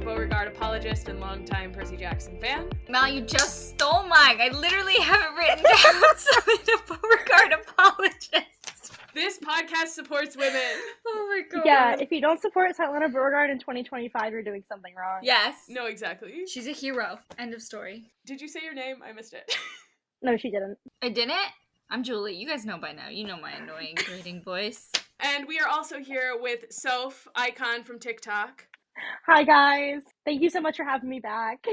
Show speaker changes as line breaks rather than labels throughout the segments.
Beauregard apologist and longtime Percy Jackson fan.
Mal, you just stole mine. I literally have it written down. Selena Beauregard apologist.
This podcast supports women.
Oh my god.
Yeah, if you don't support Selena Beauregard in 2025, you're doing something wrong.
Yes.
No, exactly.
She's a hero. End of story.
Did you say your name? I missed it.
No, she didn't.
I didn't? I'm Julie. You guys know by now. You know my annoying grating voice.
And we are also here with Soph, icon from TikTok.
Hi, guys. Thank you so much for having me back.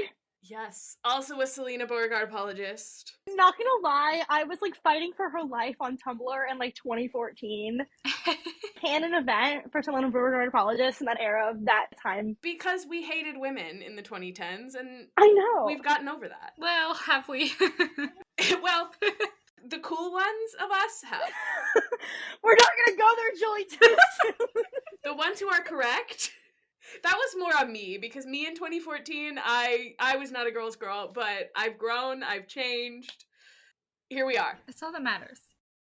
Yes. Also a Selena Beauregard apologist.
Not gonna lie, I was like fighting for her life on Tumblr in like 2014. Planned an event for Selena Beauregard apologists in that era of that time.
Because we hated women in the 2010s, and
I know.
we've gotten over that.
Well, have we?
Well, the cool ones of us have.
We're not gonna go there, Julie, too soon.
The ones who are correct. That was more on me, because me in 2014, I was not a girl's girl, but I've grown, I've changed. Here we are.
That's all that matters.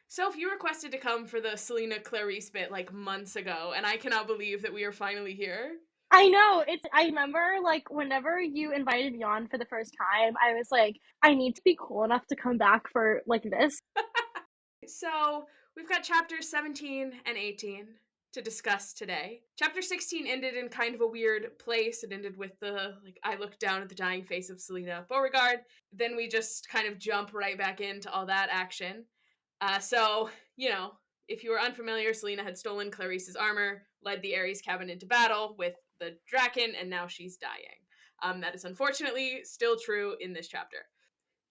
Soph, you requested to come for the Selena Clarice bit like months ago, and I cannot believe that we are finally here.
I know. I remember, like, whenever you invited me on for the first time, I was like, I need to be cool enough to come back for, like, this.
So, we've got chapters 17 and 18 to discuss today. Chapter 16 ended in kind of a weird place. It ended with the, like, I looked down at the dying face of Selena Beauregard. Then we just kind of jump right back into all that action. So, you know, if you were unfamiliar, Selena had stolen Clarice's armor, led the Ares cabin into battle with the Draken, and now she's dying. That is unfortunately still true in this chapter.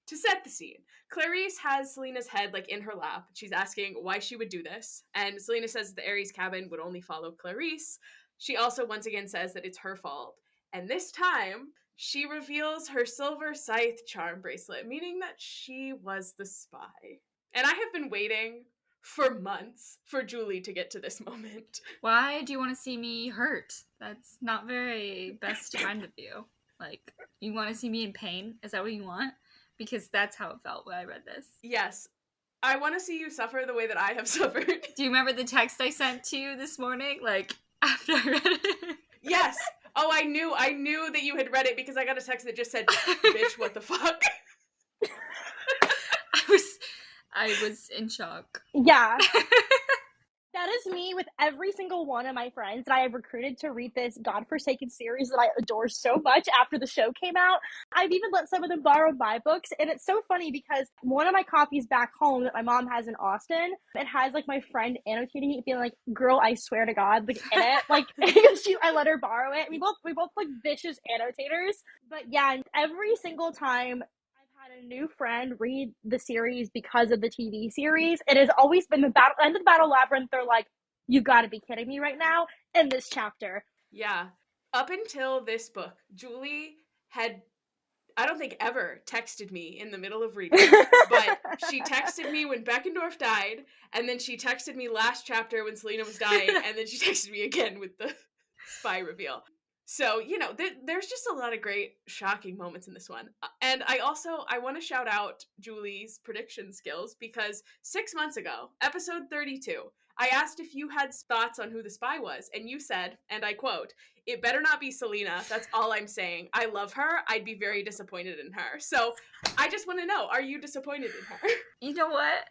To set the scene, Clarice has Selena's head like in her lap. She's asking why she would do this, and Selena says the Ares cabin would only follow Clarice. She also once again says that it's her fault, and this time she reveals her silver scythe charm bracelet, meaning that she was the spy. And I have been waiting for months for Julie to get to this moment.
Why do you want to see me hurt? That's not very best friend of you. Like, you want to see me in pain? Is that what you want? Because that's how it felt when I read this.
Yes. I want to see you suffer the way that I have suffered.
Do you remember the text I sent to you this morning? Like, after I read it?
Yes. Oh, I knew that you had read it because I got a text that just said, bitch, what the fuck?
I was in shock.
Yeah. That is me with every single one of my friends that I have recruited to read this godforsaken series that I adore so much after the show came out. I've even let some of them borrow my books, and it's so funny because one of my copies back home that my mom has in Austin, it has like my friend annotating it, being like, "Girl, I swear to God," like in it, like I let her borrow it. We both like vicious annotators, but yeah, every single time had a new friend read the series because of the TV series. It has always been the end of the Battle Labyrinth. They're like, you gotta be kidding me right now in this chapter.
Yeah. Up until this book, Julie had, I don't think ever texted me in the middle of reading, but she texted me when Beckendorf died, and then she texted me last chapter when Selena was dying, and then she texted me again with the spy reveal. So, you know, there's just a lot of great, shocking moments in this one. And I want to shout out Julie's prediction skills because 6 months ago, episode 32, I asked if you had thoughts on who the spy was, and you said, and I quote, "It better not be Selena, that's all I'm saying. I love her, I'd be very disappointed in her." So, I just want to know, are you disappointed in her?
You know what?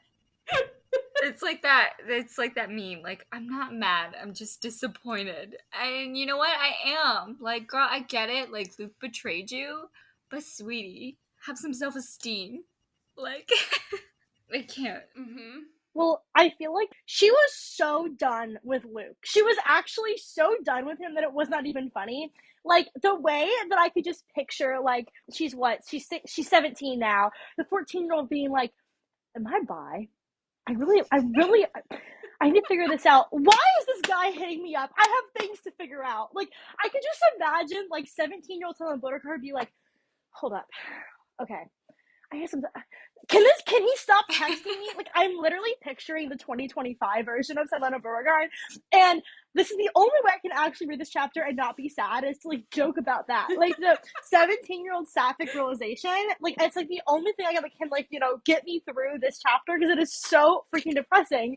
It's like that meme. Like, I'm not mad, I'm just disappointed. And you know what? I am. Like, girl, I get it. Like, Luke betrayed you. But, sweetie, have some self-esteem. Like, I can't.
Mm-hmm.
Well, I feel like she was so done with Luke. She was actually so done with him that it was not even funny. Like, the way that I could just picture, like, she's 17 now. The 14-year-old being like, am I bi? I need to figure this out. Why is this guy hitting me up? I have things to figure out. Like, I could just imagine, like, 17-year-old Selena Beauregard be like, hold up. Okay. I have some... Can he stop texting me? Like, I'm literally picturing the 2025 version of Selena Beauregard, and this is the only way I can actually read this chapter and not be sad is to, like, joke about that. Like, the 17-year-old sapphic realization, like, it's, like, the only thing I can, like, you know, get me through this chapter, because it is so freaking depressing.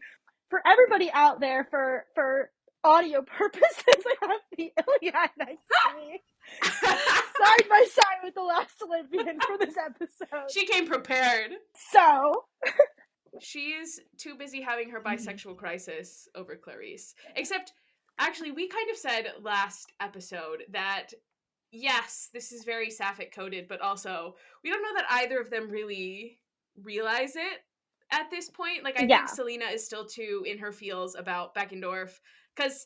For everybody out there, for audio purposes, I have the Iliad next to me. Side by side with the Last Olympian for this episode.
She came prepared.
So
She's too busy having her bisexual crisis over Clarice. Except, actually, we kind of said last episode that, yes, this is very sapphic coded, but also, we don't know that either of them really realize it at this point. Like, I think Selena is still too in her feels about Beckendorf, because,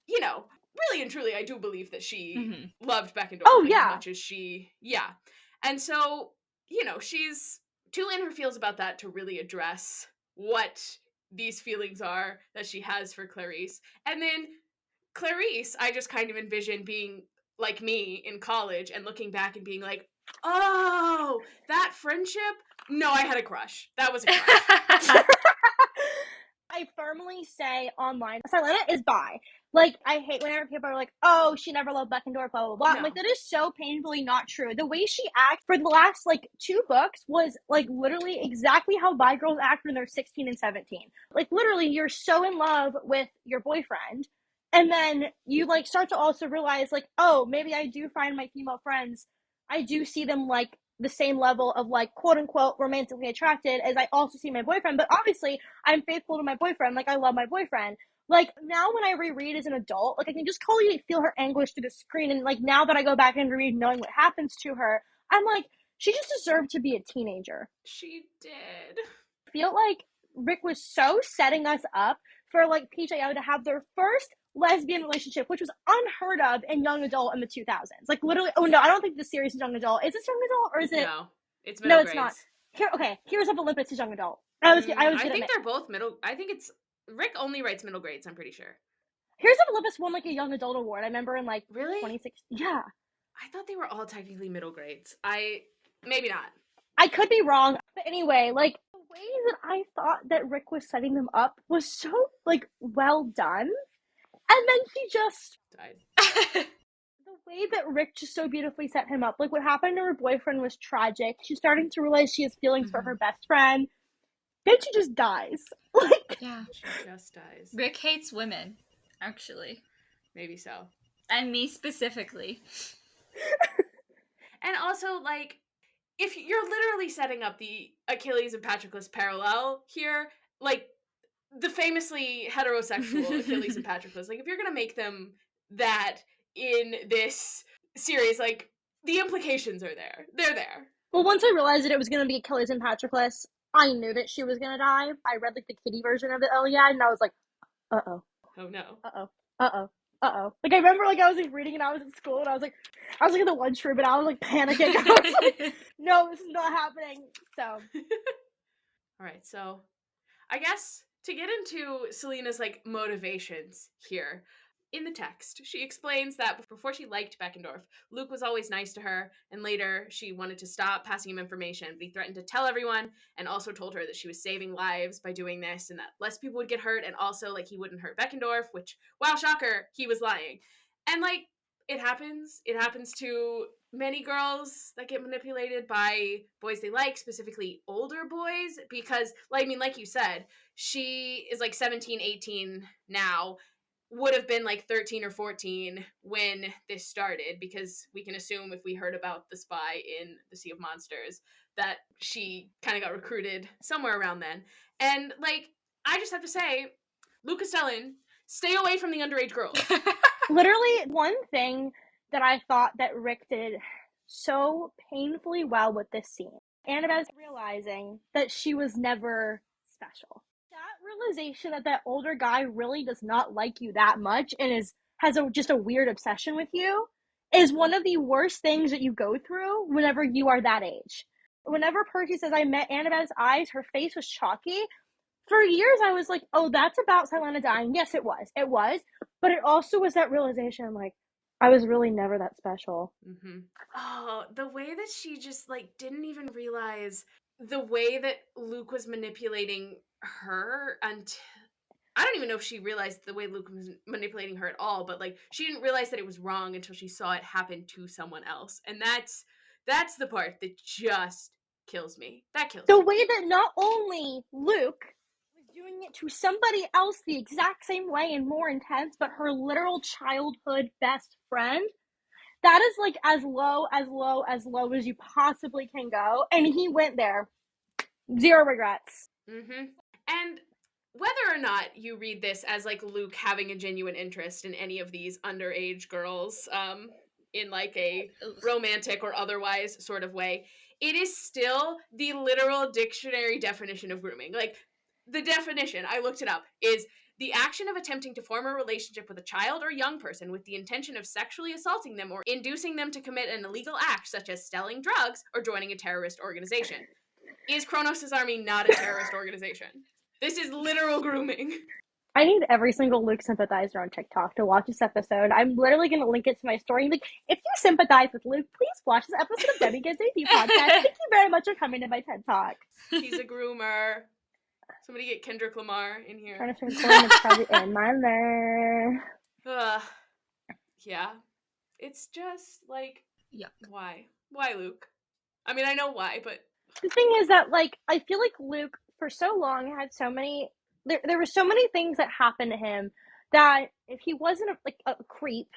you know, really and truly, I do believe that she loved Beckendorf as much as she, And so, you know, she's too in her feels about that to really address what these feelings are that she has for Clarice. And then Clarice, I just kind of envision being like me in college and looking back and being like, oh, that friendship? No, I had a crush. That was a crush.
I firmly say online, Selena is bi. Like, I hate whenever people are like, oh, she never loved Beckendorf, blah, blah, blah.
No.
Like, that is so painfully not true. The way she acts for the last, like, 2 books was, like, literally exactly how bi girls act when they're 16 and 17. Like, literally, you're so in love with your boyfriend, and then you, like, start to also realize, like, oh, maybe I do find my female friends, I do see them, like, the same level of, like, quote-unquote romantically attracted as I also see my boyfriend, but obviously I'm faithful to my boyfriend. Like, I love my boyfriend. Like, now when I reread as an adult, like, I can just totally feel her anguish through the screen, and, like, now that I go back and read knowing what happens to her, I'm like, she just deserved to be a teenager.
She did.
I feel like Rick was so setting us up for, like, PJO to have their first lesbian relationship, which was unheard of in young adult in the 2000s. Like, literally, oh no, I don't think the series is young adult. Is this young adult, or is it?
No, it's middle grades.
No, it's not. Heroes of Olympus is young adult.
I think they're both middle. I think it's Rick only writes middle grades. I'm pretty sure.
Heroes of Olympus won, like, a young adult award. I remember in, like,
really
2016. Yeah,
I thought they were all technically middle grades. Maybe not.
I could be wrong, but anyway, like, the way that I thought that Rick was setting them up was so, like, well done, and then he just
died.
The way that Rick just so beautifully set him up, like, what happened to her boyfriend was tragic. She's starting to realize she has feelings for her best friend. Then she just dies. Like,
yeah,
she just dies.
Rick hates women, actually.
Maybe so.
And me specifically.
And also, like, if you're literally setting up the Achilles and Patroclus parallel here, like, the famously heterosexual Achilles and Patroclus, like, if you're gonna make them that in this series, like, the implications are there. They're there.
Well, once I realized that it was gonna be Achilles and Patroclus, I knew that she was gonna die. I read, like, the kiddie version of the Iliad, and I was like, uh-oh.
Oh, no.
Uh-oh. Uh-oh. Uh-oh. Like, I remember, like, I was, like, reading and I was at school, and I was like, in the lunchroom, and I was, like, panicking. I was like, no, this is not happening. So.
Alright, so I guess to get into Selena's, like, motivations here, in the text, she explains that before she liked Beckendorf, Luke was always nice to her, and later she wanted to stop passing him information, but he threatened to tell everyone, and also told her that she was saving lives by doing this, and that less people would get hurt, and also, like, he wouldn't hurt Beckendorf, which, wow, shocker, he was lying. And, like, it happens. It happens to many girls that get manipulated by boys they like, specifically older boys, because, like, I mean, like you said, she is, like, 17, 18 now, would have been like 13 or 14 when this started, because we can assume if we heard about the spy in the Sea of Monsters that she kind of got recruited somewhere around then. And, like, I just have to say, Luke Castellan, stay away from the underage girls.
Literally, one thing that I thought that Rick did so painfully well with this scene, Annabeth realizing that she was never special. That realization that older guy really does not like you that much and has just a weird obsession with you is one of the worst things that you go through whenever you are that age. Whenever Percy says, I met Annabeth's eyes, her face was chalky. For years, I was like, oh, that's about Selena dying. Yes, it was. It was. But it also was that realization, like, I was really never that special.
Mm-hmm. Oh, the way that she just, like, didn't even realize the way that Luke was manipulating her until... I don't even know if she realized the way Luke was manipulating her at all, but, like, she didn't realize that it was wrong until she saw it happen to someone else. And that's the part that just kills me. That kills me.
The way that not only Luke was doing it to somebody else the exact same way and more intense, but her literal childhood best friend, That is like as low as you possibly can go, and he went there. Zero regrets.
Mm-hmm. And whether or not you read this as like Luke having a genuine interest in any of these underage girls, in like a romantic or otherwise sort of way, it is still the literal dictionary definition of grooming. Like, the definition, I looked it up, is the action of attempting to form a relationship with a child or young person with the intention of sexually assaulting them or inducing them to commit an illegal act such as selling drugs or joining a terrorist organization. Is Kronos' army not a terrorist organization? This is literal grooming.
I need every single Luke sympathizer on TikTok to watch this episode. I'm literally going to link it to my story. Like, if you sympathize with Luke, please watch this episode of Debbie Gets AP podcast. Thank you very much for coming to my TED Talk.
He's a groomer. Somebody get Kendrick Lamar in here.
Trying to recording is probably in my there.
Yeah. It's just like,
Yuck.
why? Why, Luke? I mean, I know why, but
The thing is that, like, I feel like Luke, for so long, had so many... There were so many things that happened to him that if he wasn't a creep,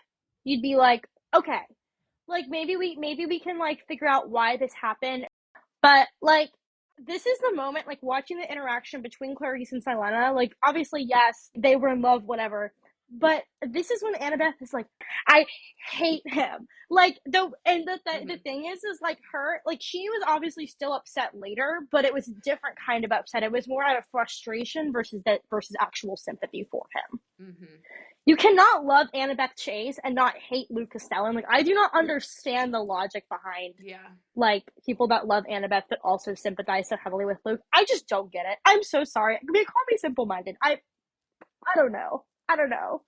you'd be like, okay, like maybe we can like figure out why this happened. But like, this is the moment, like watching the interaction between Clarice and Silena. Like, obviously, yes, they were in love, whatever. But this is when Annabeth is like, I hate him. Like, the thing is like her, like, she was obviously still upset later, but it was a different kind of upset. It was more out of frustration versus actual sympathy for him.
mm-hmm.
You cannot love Annabeth Chase and not hate Luke Castellan. Like, I do not understand the logic behind, like, people that love Annabeth but also sympathize so heavily with Luke. I just don't get it. I'm so sorry. They call me simple-minded. I don't know.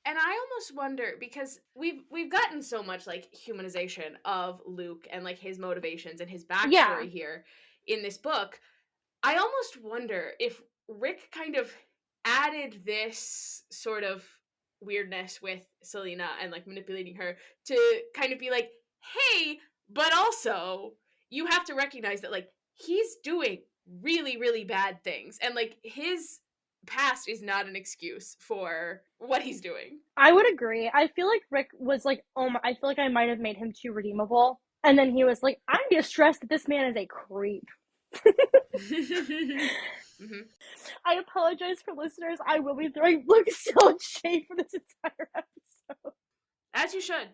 And I almost wonder, because we've gotten so much like humanization of Luke and like his motivations and his backstory here in this book. I almost wonder if Rick kind of added this sort of weirdness with Selena and like manipulating her to kind of be like, hey, but also you have to recognize that like he's doing really, really bad things, and like his past is not an excuse for what he's doing.
I would agree. I feel like Rick was like, I feel like I might have made him too redeemable. And then he was like, I'm just stressed that this man is a creep.
Mm-hmm.
I apologize for listeners. I will be throwing Luke so much shade for this entire episode.
As you should.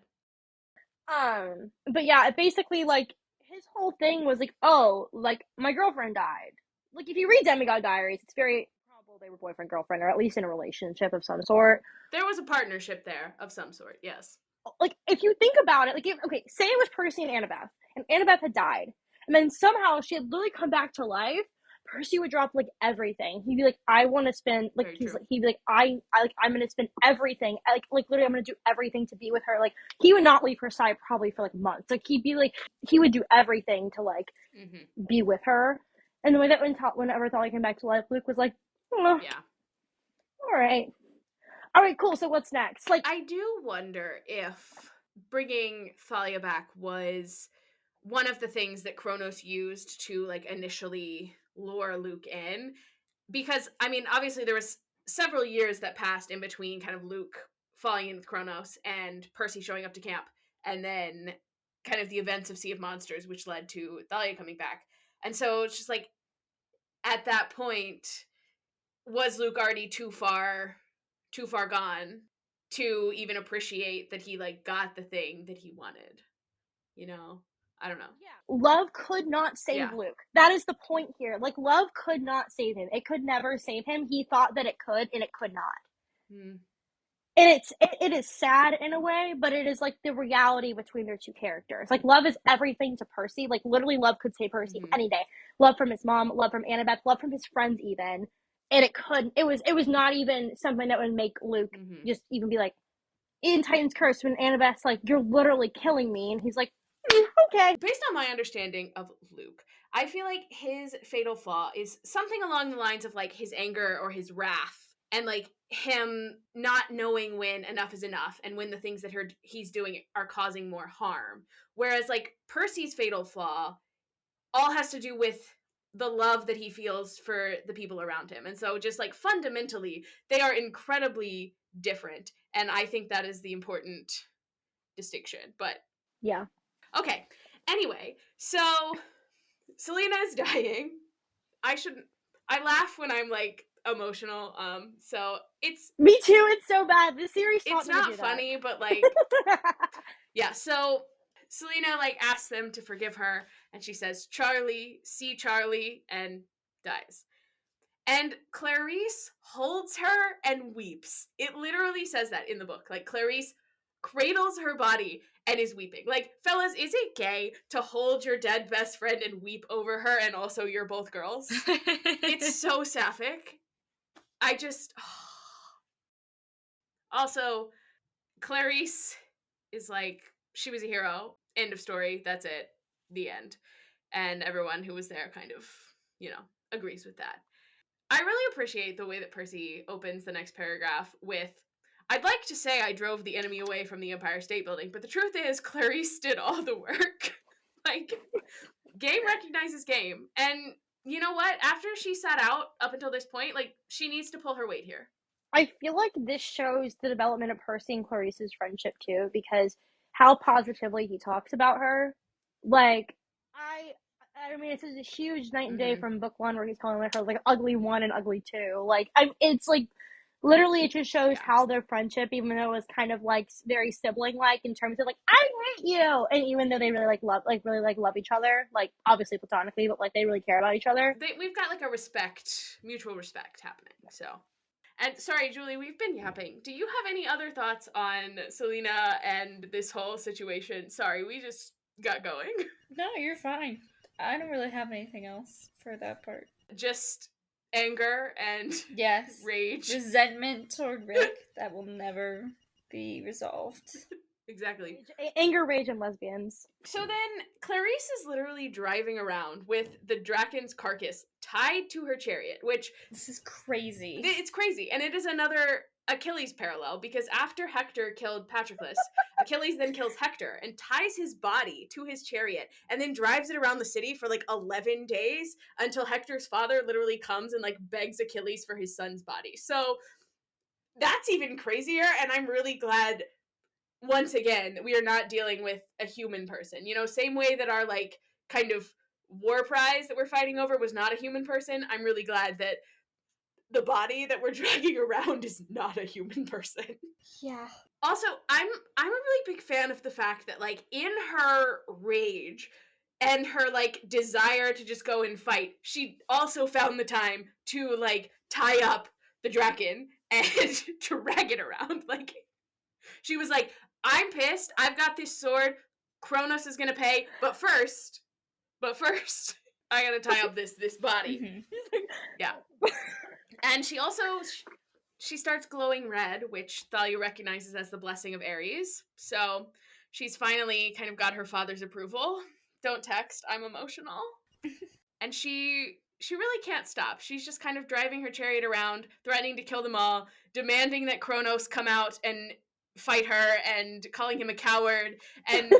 But yeah, basically, like, his whole thing was like, oh, like, my girlfriend died. Like, if you read Demigod Diaries, it's very probable they were boyfriend-girlfriend, or at least in a relationship of some sort.
There was a partnership there of some sort, yes.
Like, if you think about it, like, okay, say it was Percy and Annabeth had died, and then somehow she had literally come back to life. Percy would drop like everything. He'd be like, I want to spend like he'd be like, I'm gonna spend everything. Like literally I'm gonna do everything to be with her. Like, he would not leave her side probably for like months. Like, he would do everything to like be with her. And the way that whenever Thalia came back to life, Luke was like, oh, yeah, all right, cool. So what's next? Like,
I do wonder if bringing Thalia back was one of the things that Kronos used to like initially lure Luke in, because I mean obviously there was several years that passed in between kind of Luke falling in with Kronos and Percy showing up to camp, and then kind of the events of Sea of Monsters, which led to Thalia coming back. And so it's just like, at that point, was Luke already too far gone to even appreciate that he like got the thing that he wanted, you know? I don't know.
Yeah. Love could not save Luke. That is the point here. Like, love could not save him. It could never save him. He thought that it could, and it could not. And it is sad in a way, but it is like the reality between their two characters. Like, love is everything to Percy. Like, literally, love could save Percy any day. Love from his mom, love from Annabeth, love from his friends even. And it couldn't. It was not even something that would make Luke just even be like, in Titan's Curse, when Annabeth's like, you're literally killing me, and he's like, okay.
Based on my understanding of Luke, I feel like his fatal flaw is something along the lines of like his anger or his wrath, and like him not knowing when enough is enough and when the things that he's doing are causing more harm. Whereas like Percy's fatal flaw all has to do with the love that he feels for the people around him. And so just like fundamentally, they are incredibly different. And I think that is the important distinction. But
Yeah.
Okay. Anyway, so Selena is dying. I laugh when I'm like emotional. So
Me too. It's so bad. The series taught
it's
me to
not
do that.
funny, but like yeah, so Selena like asks them to forgive her and she says, Charlie, see Charlie, and dies. And Clarice holds her and weeps. It literally says that in the book. Like, Clarice cradles her body and is weeping. Like, fellas, is it gay to hold your dead best friend and weep over her and also you're both girls? It's so sapphic. I just. Also, Clarice is like, she was a hero. End of story. That's it. The end. And everyone who was there kind of, agrees with that. I really appreciate the way that Percy opens the next paragraph with, I'd like to say I drove the enemy away from the Empire State Building, but the truth is Clarice did all the work. Like, game recognizes game. And you know what? After she sat out up until this point, like, she needs to pull her weight here.
I feel like this shows the development of Percy and Clarice's friendship too, because how positively he talks about her. Like, I mean, it's a huge night and day
Mm-hmm.
from book one where he's calling her like ugly one and ugly two. Like, it's like literally it just shows
Yeah.
how their friendship, even though it was kind of like very sibling like in terms of like I hate you, and even though they really love each other, like obviously platonically, but like they really care about each other.
We've got like a mutual respect happening. So. And sorry, Julie, we've been yapping. Do you have any other thoughts on Selena and this whole situation? Sorry, we just got going.
No, you're fine. I don't really have anything else for that part.
Just anger and
Yes.
rage.
Resentment toward Rick that will never be resolved.
Exactly.
Anger, rage, and lesbians.
So then Clarice is literally driving around with the Draken's carcass tied to her chariot, which
This is crazy.
it's crazy. And it is another Achilles parallel because after Hector killed Patroclus, Achilles then kills Hector and ties his body to his chariot and then drives it around the city for like 11 days until Hector's father literally comes and like begs Achilles for his son's body. So that's even crazier, and I'm really glad once again we are not dealing with a human person. Same way that our like kind of war prize that we're fighting over was not a human person. I'm really glad that the body that we're dragging around is not a human person.
Yeah.
Also, I'm a really big fan of the fact that like in her rage and her like desire to just go and fight, she also found the time to like tie up the Draken and drag it around. Like, she was like, I'm pissed. I've got this sword. Kronos is gonna pay, but first, I gotta tie up this body.
Mm-hmm.
Yeah. And she starts glowing red, which Thalia recognizes as the blessing of Ares. So she's finally kind of got her father's approval. Don't text, I'm emotional. And she really can't stop. She's just kind of driving her chariot around, threatening to kill them all, demanding that Kronos come out and fight her, and calling him a coward. And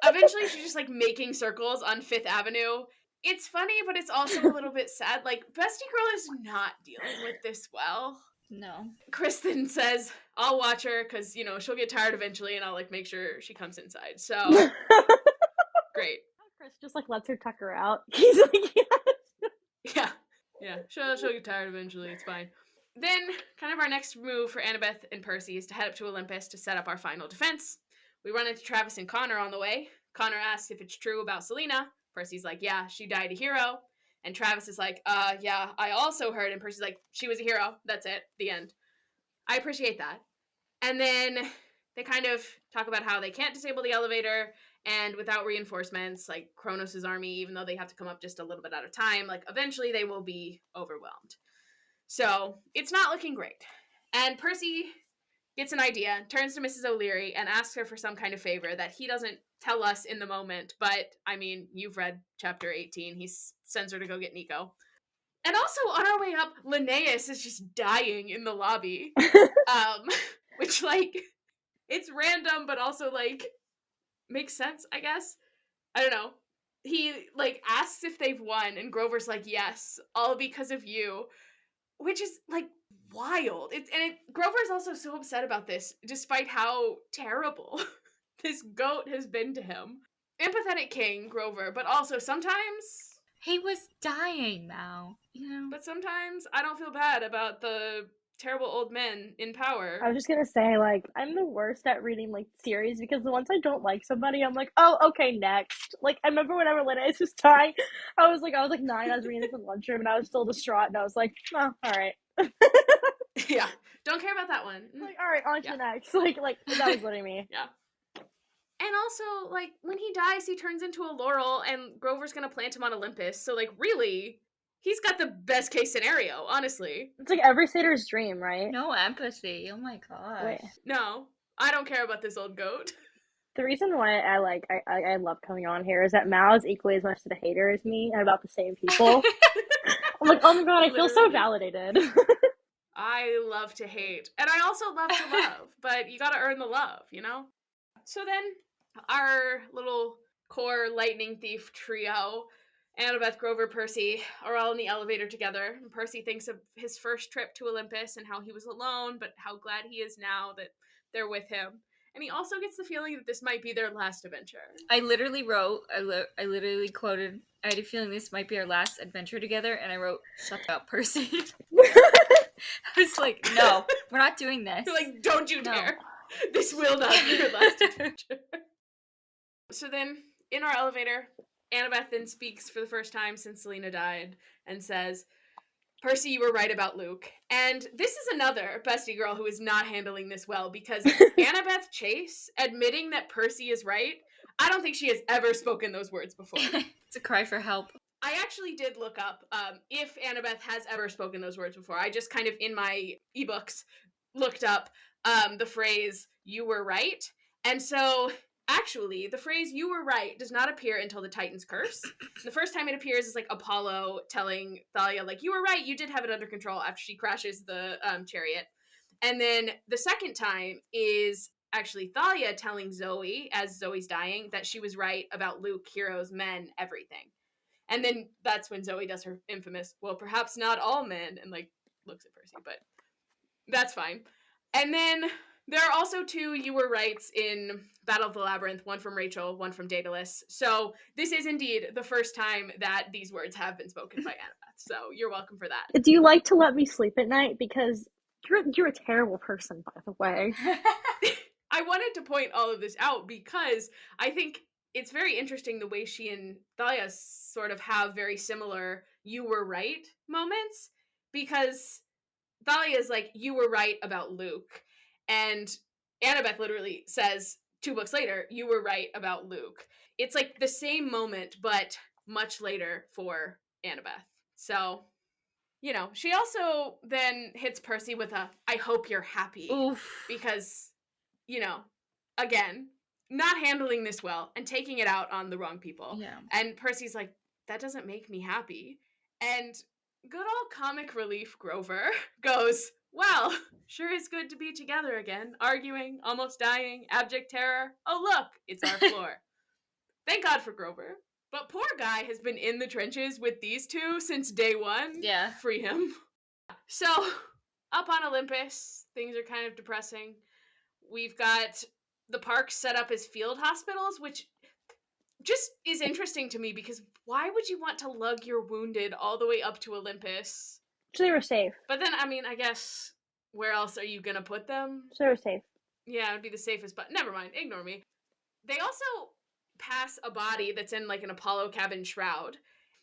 eventually she's just like making circles on Fifth Avenue. It's funny, but it's also a little bit sad. Like, Bestie Girl is not dealing with this well.
No.
Kristen says, I'll watch her because, she'll get tired eventually and I'll like make sure she comes inside. So great.
Chris just like lets her tuck her out. He's like,
Yeah. She'll get tired eventually. It's fine. Then, kind of our next move for Annabeth and Percy is to head up to Olympus to set up our final defense. We run into Travis and Connor on the way. Connor asks if it's true about Selena. Percy's like, yeah, she died a hero. And Travis is like, yeah, I also heard. And Percy's like, she was a hero. That's it. The end. I appreciate that. And then they kind of talk about how they can't disable the elevator, and without reinforcements, like Kronos' army, even though they have to come up just a little bit at a time, like eventually they will be overwhelmed. So it's not looking great. And Percy gets an idea, turns to Mrs. O'Leary and asks her for some kind of favor that he doesn't tell us in the moment, but I mean, you've read chapter 18. He sends her to go get Nico. And also, on our way up, Linnaeus is just dying in the lobby. Which, like, it's random, but also, like, makes sense, I guess. I don't know. He, like, asks if they've won, and Grover's like, yes, all because of you. Which is, like, wild. Grover's also so upset about this, despite how terrible this goat has been to him. Empathetic king, Grover, but also sometimes...
He was dying now, you know?
But sometimes I don't feel bad about the terrible old men in power.
I was just gonna say, like, I'm the worst at reading, like, series because once I don't like somebody, I'm like, oh, okay, next. Like, I remember whenever Linnaeus was dying, I was like 9, I was reading this in lunchroom, and I was still distraught, and I was like, oh, alright.
Yeah, don't care about that one.
Like, alright, on to the next. Like, that was literally me.
Yeah. And also, like, when he dies, he turns into a laurel, and Grover's gonna plant him on Olympus, so, like, really, he's got the best case scenario, honestly.
It's like every satyr's dream, right?
No empathy. Oh my god.
Wait.
No, I don't care about this old goat.
The reason why I love coming on here is that Mao is equally as much of a hater as me and about the same people. I'm like, oh my god, I feel so validated.
I love to hate. And I also love to love, but you gotta earn the love, you know? So then, our little core lightning thief trio, Annabeth, Grover, Percy, are all in the elevator together. And Percy thinks of his first trip to Olympus and how he was alone, but how glad he is now that they're with him. And he also gets the feeling that this might be their last adventure.
I literally wrote, I literally quoted, I had a feeling this might be our last adventure together, and I wrote, shut up, Percy. I was like, no, we're not doing this.
You're like, don't you dare. This will not be your last adventure. So then, in our elevator, Annabeth then speaks for the first time since Selena died and says, Percy, you were right about Luke. And this is another bestie girl who is not handling this well, because Annabeth Chase admitting that Percy is right, I don't think she has ever spoken those words before.
It's a cry for help.
I actually did look up if Annabeth has ever spoken those words before. I just kind of, in my ebooks, looked up the phrase, you were right. And so, actually, the phrase, you were right, does not appear until the Titan's Curse. The first time it appears is, like, Apollo telling Thalia, like, you were right, you did have it under control, after she crashes the chariot. And then the second time is actually Thalia telling Zoe, as Zoe's dying, that she was right about Luke, heroes, men, everything. And then that's when Zoe does her infamous, well, perhaps not all men, and, like, looks at Percy, but that's fine. And then there are also 2 you were rights in Battle of the Labyrinth, one from Rachel, one from Daedalus. So this is indeed the first time that these words have been spoken by Annabeth. So you're welcome for that.
Do you like to let me sleep at night? Because you're a terrible person, by the way.
I wanted to point all of this out because I think it's very interesting the way she and Thalia sort of have very similar you were right moments, because Thalia is like, you were right about Luke. And Annabeth literally says 2 books later, you were right about Luke. It's like the same moment, but much later for Annabeth. So, you know, she also then hits Percy with a, I hope you're happy.
Oof.
Because, you know, again, not handling this well and taking it out on the wrong people.
Yeah.
And Percy's like, that doesn't make me happy. And good old comic relief Grover goes, well, sure is good to be together again. Arguing, almost dying, abject terror. Oh, look, it's our floor. Thank God for Grover. But poor guy has been in the trenches with these 2 since day 1.
Yeah.
Free him. So, up on Olympus, things are kind of depressing. We've got the park set up as field hospitals, which just is interesting to me because why would you want to lug your wounded all the way up to Olympus?
So they were safe.
But then, I mean, I guess, where else are you gonna put them?
So they were safe.
Yeah, it would be the safest, but never mind, ignore me. They also pass a body that's in, like, an Apollo cabin shroud.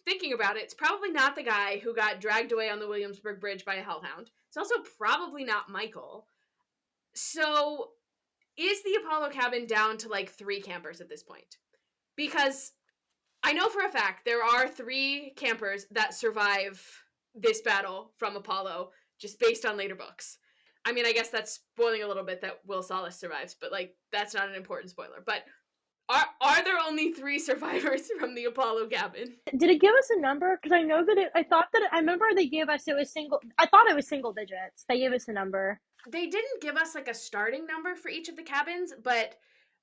Thinking about it, it's probably not the guy who got dragged away on the Williamsburg Bridge by a hellhound. It's also probably not Michael. So, is the Apollo cabin down to, like, 3 campers at this point? Because I know for a fact there are 3 campers that survive this battle from Apollo, just based on later books. I mean, I guess that's spoiling a little bit that Will Salas survives, but, like, that's not an important spoiler. But are there only 3 survivors from the Apollo cabin?
Did it give us a number? Because I know that I remember they gave us, I thought it was single digits. They gave us a number.
They didn't give us, like, a starting number for each of the cabins, but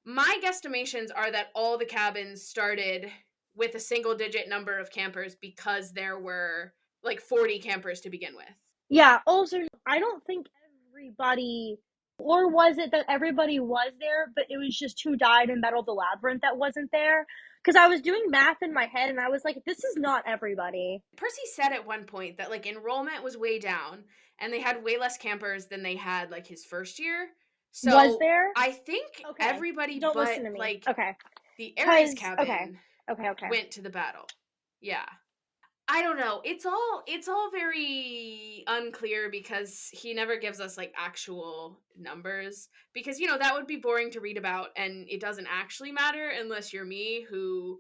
my guesstimations are that all the cabins started with a single-digit number of campers because there were, like, 40 campers to begin with.
Yeah, also, I don't think everybody Or was it that everybody was there, but it was just who died in Battle of the Labyrinth that wasn't there? Because I was doing math in my head and I was like, this is not everybody.
Percy said at one point that like enrollment was way down and they had way less campers than they had like his first year.
Was
So
there?
I think
Okay.
everybody
Don't
but
listen to me.
like
Okay.
the Ares
Because, okay.
cabin
Okay.
went to the battle. Yeah. I don't know. It's all very unclear because he never gives us like actual numbers because that would be boring to read about and it doesn't actually matter unless you're me who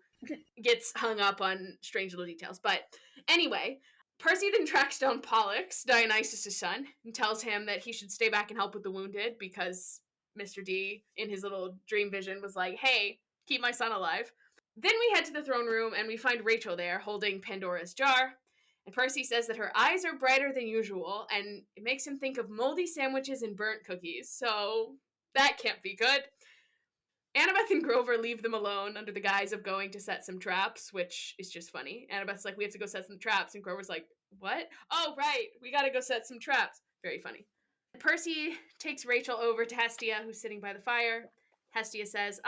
gets hung up on strange little details. But anyway, Percy then tracks down Pollux, Dionysus' son, and tells him that he should stay back and help with the wounded because Mr. D, in his little dream vision, was like, hey, keep my son alive. Then we head to the throne room and we find Rachel there holding Pandora's jar. And Percy says that her eyes are brighter than usual and it makes him think of moldy sandwiches and burnt cookies. So that can't be good. Annabeth and Grover leave them alone under the guise of going to set some traps, which is just funny. Annabeth's like, we have to go set some traps. And Grover's like, what? Oh, right. We got to go set some traps. Very funny. Percy takes Rachel over to Hestia, who's sitting by the fire. Hestia says,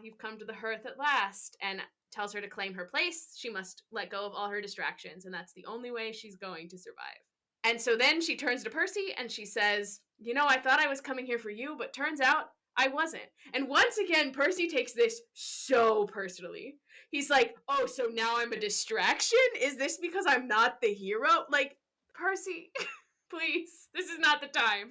you've come to the hearth at last, and tells her to claim her place. She must let go of all her distractions, and that's the only way she's going to survive. And so then she turns to Percy and she says, I thought I was coming here for you, but turns out I wasn't. And once again, Percy takes this so personally. He's like, oh, so now I'm a distraction? Is this because I'm not the hero? Like, Percy, please, this is not the time.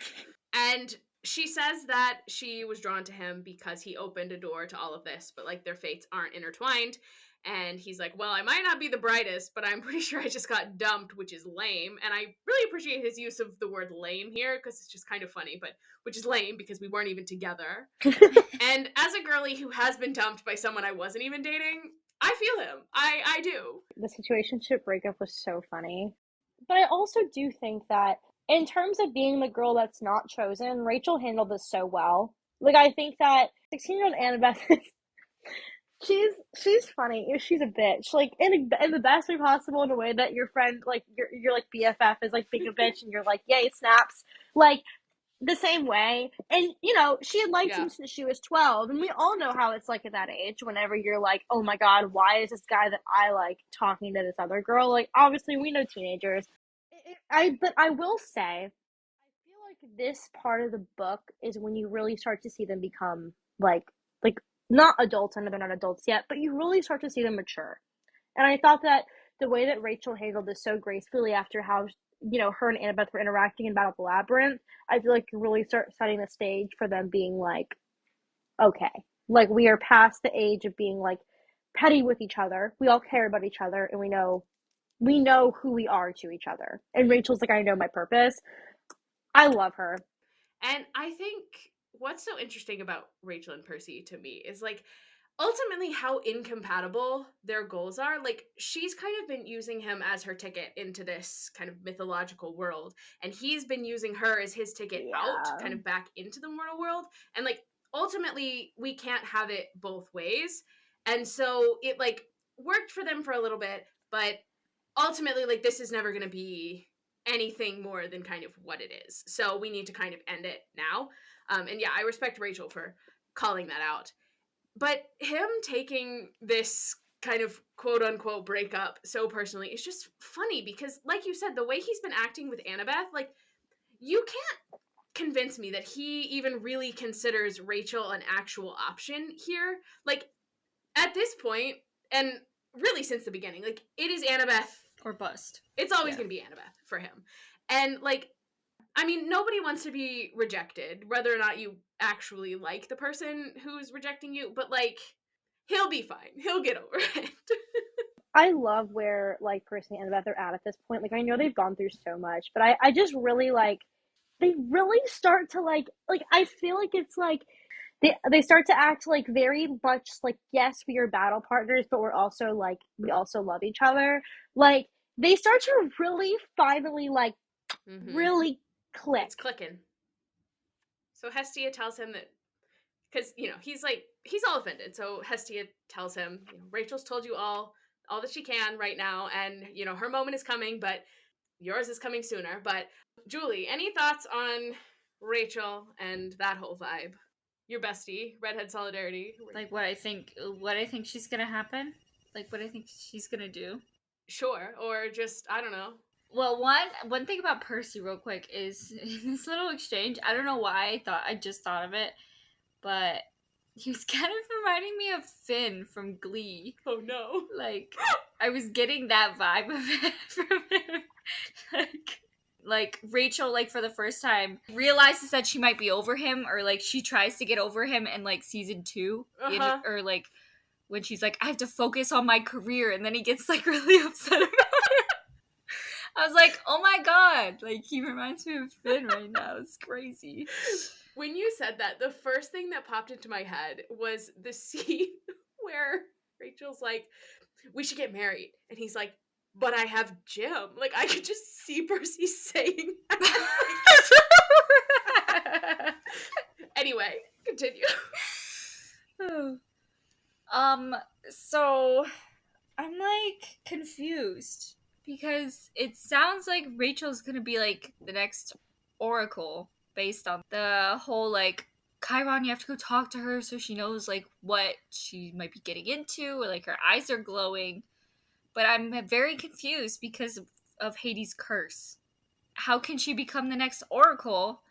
And she says that she was drawn to him because he opened a door to all of this, but like their fates aren't intertwined. And he's like, well, I might not be the brightest, but I'm pretty sure I just got dumped, which is lame. And I really appreciate his use of the word lame here because it's just kind of funny, but which is lame because we weren't even together. And as a girly who has been dumped by someone I wasn't even dating, I feel him. I do.
The situationship breakup was so funny. But I also do think that in terms of being the girl that's not chosen, Rachel handled this so well. Like, I think that 16-year-old Annabeth she's funny. She's a bitch, like in the best way possible, in a way that your friend, like your like BFF, is like being a bitch, and you're like, yay, snaps, like the same way. And she had liked him since she was 12, and we all know how it's like at that age. Whenever you're like, oh my god, why is this guy that I like talking to this other girl? Like, obviously, we know teenagers. But I will say, I feel like this part of the book is when you really start to see them become like not adults. I know they're not adults yet, but you really start to see them mature. And I thought that the way that Rachel handled this so gracefully after how her and Annabeth were interacting in Battle of the Labyrinth, I feel like you really start setting the stage for them being like, okay, like we are past the age of being like petty with each other. We all care about each other, and we know who we are to each other. And Rachel's like, I know my purpose. I love her.
And I think what's so interesting about Rachel and Percy to me is like ultimately how incompatible their goals are. Like she's kind of been using him as her ticket into this kind of mythological world, and he's been using her as his ticket out kind of back into the mortal world. And like ultimately we can't have it both ways. And so it like worked for them for a little bit, but ultimately like this is never going to be anything more than kind of what it is. So we need to kind of end it now. And yeah, I respect Rachel for calling that out. But him taking this kind of quote unquote breakup so personally is just funny because, like you said, the way he's been acting with Annabeth, like, you can't convince me that he even really considers Rachel an actual option here. Like, at this point, and really since the beginning, like, it is Annabeth
or bust.
It's always going to be Annabeth for him. And, like, I mean, nobody wants to be rejected, whether or not you actually like the person who's rejecting you, but, like, he'll be fine. He'll get over it.
I love where, like, Percy and Annabeth are at this point. Like, I know they've gone through so much, but I just really, like, they really start to, like, I feel like it's, like, they start to act, like, very much, like, yes, we are battle partners, but we're also, like, we also love each other. Like, they start to really finally, like, really click.
It's clicking. So Hestia tells him that, because, he's all offended. So Hestia tells him, Rachel's told you all that she can right now, and, her moment is coming, but yours is coming sooner. But Julie, any thoughts on Rachel, and that whole vibe. Your bestie, redhead solidarity.
Like what I think she's gonna happen? Like what I think she's gonna do?
Sure, or just, I don't know.
Well, one thing about Percy, real quick, is in this little exchange. I don't know why I just thought of it, but he was kind of reminding me of Finn from Glee.
Oh no!
Like I was getting that vibe of it from him. Like Rachel, like for the first time, realizes that she might be over him, or like she tries to get over him in like season 2, or like when she's like, I have to focus on my career, and then he gets like really upset about it. I was like, oh my god, like he reminds me of Finn right now. It's crazy.
When you said that, the first thing that popped into my head was the scene where Rachel's like, we should get married. And he's like, but I have Jim. Like, I could just see Percy saying that. Anyway, continue.
So I'm like confused because it sounds like Rachel's gonna be like the next Oracle based on the whole like Chiron, you have to go talk to her so she knows like what she might be getting into, or like her eyes are glowing. But I'm very confused because of Hades' curse. How can she become the next Oracle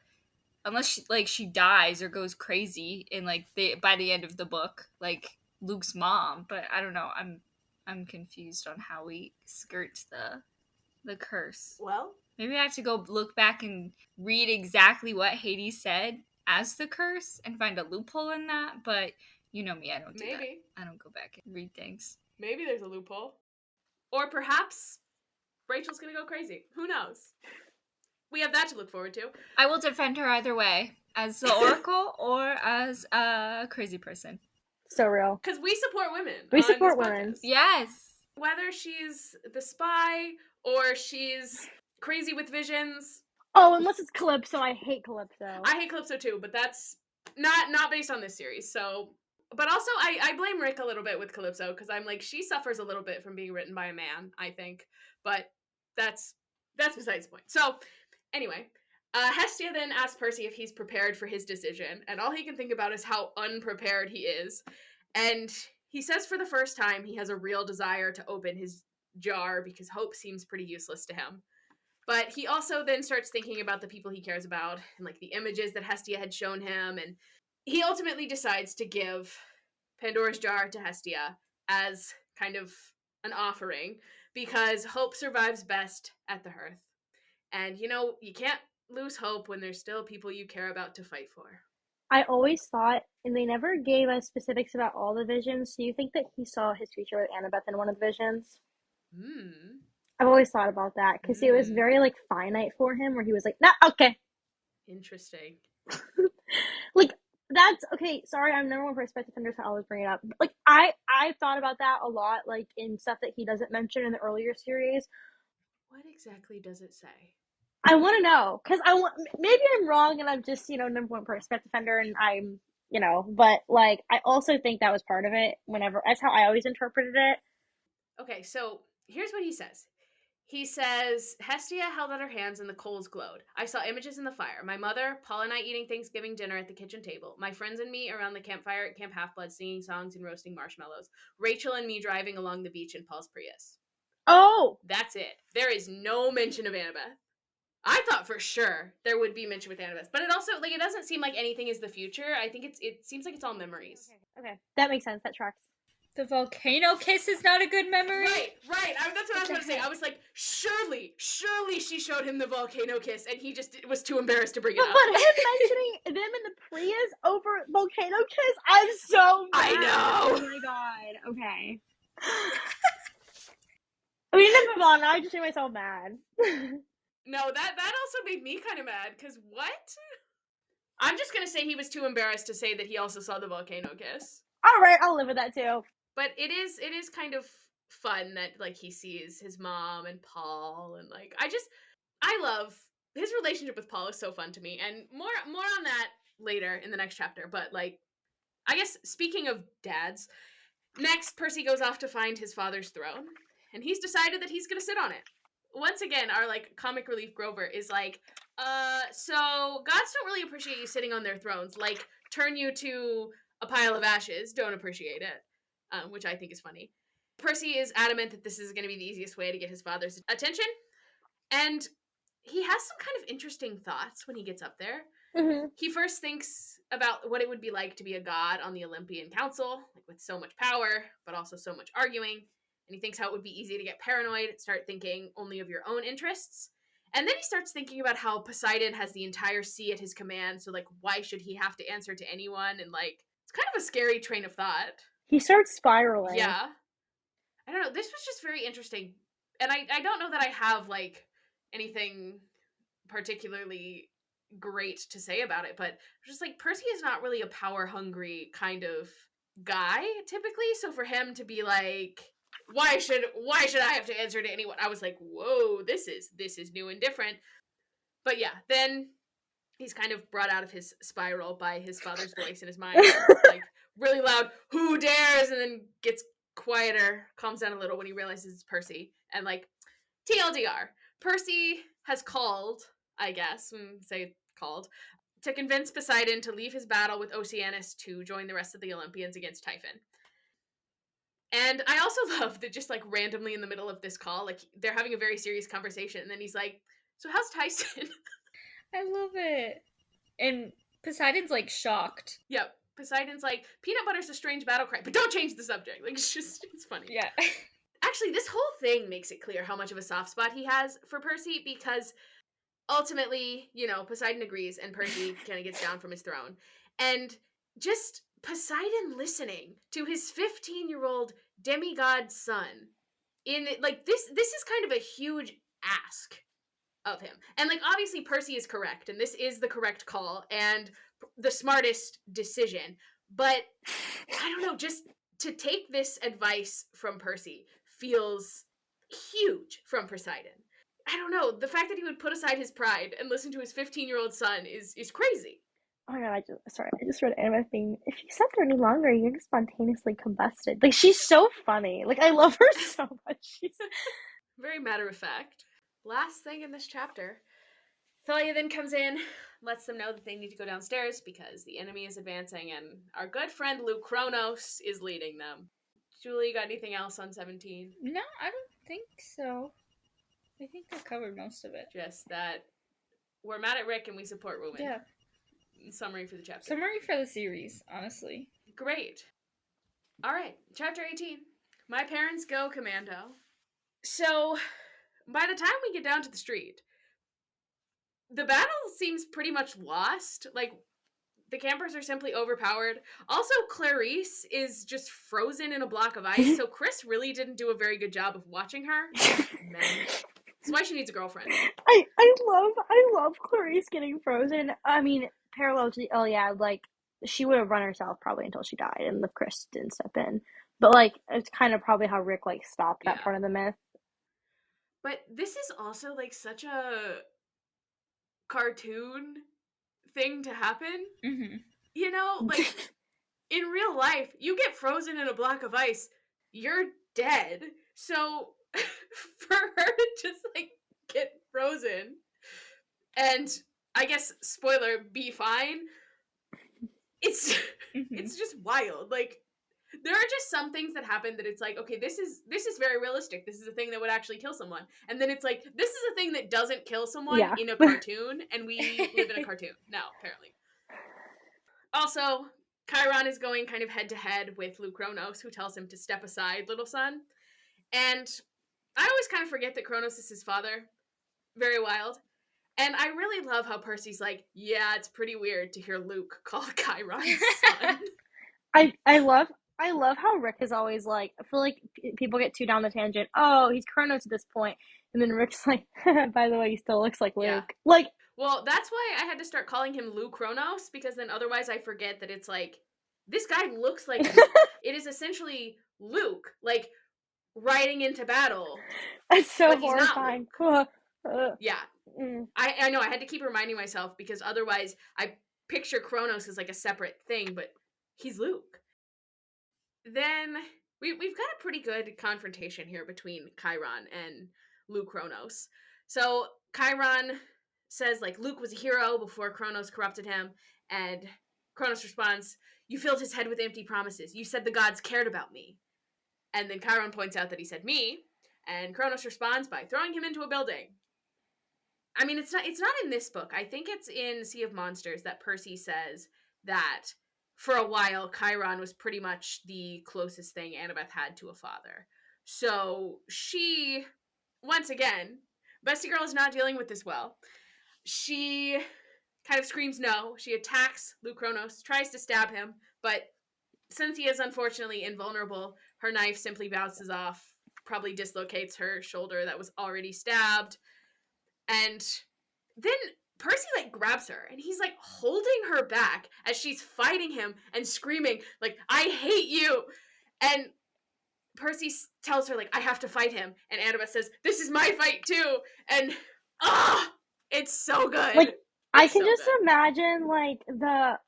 unless she dies or goes crazy in like by the end of the book, like Luke's mom? But I don't know. I'm confused on how we skirt the curse.
Well,
maybe I have to go look back and read exactly what Hades said as the curse and find a loophole in that. But you know me, I don't do that. I don't go back and read things.
Maybe there's a loophole. Or perhaps Rachel's gonna go crazy. Who knows? We have that to look forward to.
I will defend her either way, as the Oracle or as a crazy person.
So real.
Because we support women.
We support women.
Yes.
Whether she's the spy or she's crazy with visions.
Oh, unless it's Calypso. I hate Calypso.
I hate Calypso too, but that's not based on this series. So, but also I blame Rick a little bit with Calypso, because I'm like, she suffers a little bit from being written by a man, I think. But that's besides the point. So, anyway, Hestia then asks Percy if he's prepared for his decision, and all he can think about is how unprepared he is. And he says for the first time he has a real desire to open his jar because hope seems pretty useless to him. But he also then starts thinking about the people he cares about and like the images that Hestia had shown him, and he ultimately decides to give Pandora's jar to Hestia as kind of an offering, because hope survives best at the hearth. And you know, you can't lose hope when there's still people you care about to fight for.
I always thought, and they never gave us specifics about all the visions, so you think that he saw his future with Annabeth in one of the visions? I've always thought about that, because it was very, like, finite for him, where he was like, nah, okay.
Interesting.
Like, that's, okay, sorry, I'm number one perspective defender, so I'll always bring it up. Like, I thought about that a lot, like, in stuff that he doesn't mention in the earlier series.
What exactly does it say?
I want to know, because maybe I'm wrong, and I'm just, number one perspective defender, and I'm, but, like, I also think that was part of it, that's how I always interpreted it.
Okay, so here's what he says. He says, Hestia held out her hands and the coals glowed. I saw images in the fire. My mother, Paul and I eating Thanksgiving dinner at the kitchen table. My friends and me around the campfire at Camp Half-Blood singing songs and roasting marshmallows. Rachel and me driving along the beach in Paul's Prius.
Oh!
That's it. There is no mention of Annabeth. I thought for sure there would be mention with Annabeth. But it also, like, it doesn't seem like anything is the future. I think it seems like it's all memories.
Okay. That makes sense. That tracks.
The volcano kiss is not a good memory?
Right. That's what I was going to say. I was like, surely she showed him the volcano kiss, and he just was too embarrassed to bring it up.
But him mentioning them in the Prius over volcano kiss, I'm so mad.
I know.
Oh my god. Okay. We need to move on. I just made myself mad.
No, that also made me kind of mad, because what? I'm just going to say he was too embarrassed to say that he also saw the volcano kiss.
Alright, I'll live with that too.
But it is kind of fun that, like, he sees his mom and Paul, and, like, I love his relationship with Paul is so fun to me, and more on that later in the next chapter. But, like, I guess speaking of dads, next Percy goes off to find his father's throne, and he's decided that he's going to sit on it. once again, our like comic relief Grover is like, so gods don't really appreciate you sitting on their thrones. Like, turn you to a pile of ashes. Don't appreciate it, which I think is funny. Percy is adamant that this is going to be the easiest way to get his father's attention, and he has some kind of interesting thoughts when he gets up there.
Mm-hmm.
He first thinks about what it would be like to be a god on the Olympian Council, like with so much power, but also so much arguing. And he thinks how it would be easy to get paranoid, start thinking only of your own interests. And then he starts thinking about how Poseidon has the entire sea at his command, so like why should he have to answer to anyone? And like it's kind of a scary train of thought.
He starts spiraling.
Yeah. I don't know. This was just very interesting. And I don't know that I have like anything particularly great to say about it, but just like Percy is not really a power hungry kind of guy typically, so for him to be like why should I have to answer to anyone, I was like, whoa, this is new and different. But yeah, then he's kind of brought out of his spiral by his father's voice in his mind, like really loud, who dares, and then gets quieter, calms down a little when he realizes it's Percy. And like TLDR, Percy has called, I guess, say called, to convince Poseidon to leave his battle with Oceanus to join the rest of the Olympians against Typhon. And I also love that just like randomly in the middle of this call, like they're having a very serious conversation, and then he's like, so how's Tyson?
I love it. And Poseidon's like shocked.
Yep. Poseidon's like, peanut butter's a strange battle cry, but don't change the subject. Like, it's funny.
Yeah.
Actually, this whole thing makes it clear how much of a soft spot he has for Percy, because ultimately, you know, Poseidon agrees and Percy kind of gets down from his throne. And just Poseidon listening to his 15-year-old demigod son in like this is kind of a huge ask of him. And like obviously Percy is correct and this is the correct call and the smartest decision. But I don't know, just to take this advice from Percy feels huge from Poseidon. I don't know, the fact that he would put aside his pride and listen to his 15-year-old son is crazy.
Oh my god, I just read Anna thing. If you accept her any longer, you're gonna spontaneously combusted. Like, she's so funny. Like, I love her so much. She's
very matter of fact. Last thing in this chapter, Thalia then comes in, lets them know that they need to go downstairs because the enemy is advancing and our good friend Luke Kronos is leading them. Julie, you got anything else on 17?
No, I don't think so. I think I covered most of it.
Just that we're mad at Rick and we support Ruin.
Yeah.
Summary for the chapter.
Summary for the series, honestly.
Great. All right, chapter 18. My parents go commando. So, by the time we get down to the street, the battle seems pretty much lost. Like, the campers are simply overpowered. Also, Clarice is just frozen in a block of ice, so Chris really didn't do a very good job of watching her. Man. That's why she needs a girlfriend.
I love Clarice getting frozen. I mean, parallel to the Iliad, like, she would have run herself probably until she died, and if Chris didn't step in. But, like, it's kind of probably how Rick, like, stopped that part of the myth.
But this is also, like, such a cartoon thing to happen.
Mm-hmm.
You know, like, in real life, you get frozen in a block of ice, you're dead. So, for her to just, like, get frozen and, I guess, spoiler, be fine, it's just wild. Like, there are just some things that happen that it's like, okay, this is very realistic. This is a thing that would actually kill someone. And then it's like, this is a thing that doesn't kill someone in a cartoon, and we live in a cartoon now, apparently. Also, Chiron is going kind of head-to-head with Luke Kronos, who tells him to step aside, little son. And I always kind of forget that Kronos is his father. Very wild. And I really love how Percy's like, yeah, it's pretty weird to hear Luke call Chiron his son.
I love how Rick is always like, I feel like people get too down the tangent. Oh, he's Kronos at this point. And then Rick's like, by the way, he still looks like Luke.
Yeah.
Like,
well, that's why I had to start calling him Luke Kronos, because then otherwise I forget that it's like, this guy looks like Luke. It is essentially Luke, like, riding into battle.
It's so
but
horrifying.
Yeah. I know, I had to keep reminding myself, because otherwise I picture Kronos as like a separate thing, but he's Luke. Then we've got a pretty good confrontation here between Chiron and Luke Kronos. So Chiron says, like, Luke was a hero before Kronos corrupted him, and Kronos responds, "You filled his head with empty promises. You said the gods cared about me." And then Chiron points out that he said me, and Kronos responds by throwing him into a building. I mean, it's not in this book. I think it's in Sea of Monsters that Percy says that for a while Chiron was pretty much the closest thing Annabeth had to a father. So she, once again, Bestie Girl is not dealing with this well. She kind of screams no. She attacks Luke Kronos, tries to stab him, but since he is unfortunately invulnerable, her knife simply bounces off, probably dislocates her shoulder that was already stabbed. And then Percy, like, grabs her, and he's, like, holding her back as she's fighting him and screaming, like, "I hate you!" And Percy tells her, like, "I have to fight him." And Annabeth says, "This is my fight, too!" And, it's so good.
Like, I
It's
can
so
just
good.
imagine, like, the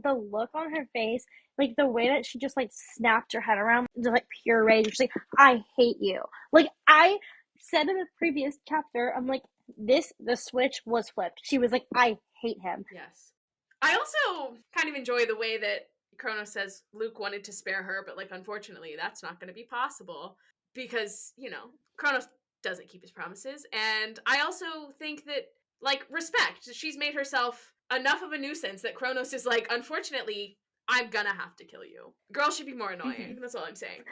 look on her face, like, the way that she just, like, snapped her head around, just, like, pure rage. She's like, "I hate you." Like, I said in the previous chapter, I'm like, the switch was flipped. She was like, "I hate him."
Yes. I also kind of enjoy the way that Kronos says Luke wanted to spare her, but, like, unfortunately, that's not going to be possible because, you know, Kronos doesn't keep his promises. And I also think that, like, respect. She's made herself enough of a nuisance that Kronos is like, unfortunately, I'm gonna have to kill you. Girls should be more annoying. That's all I'm saying.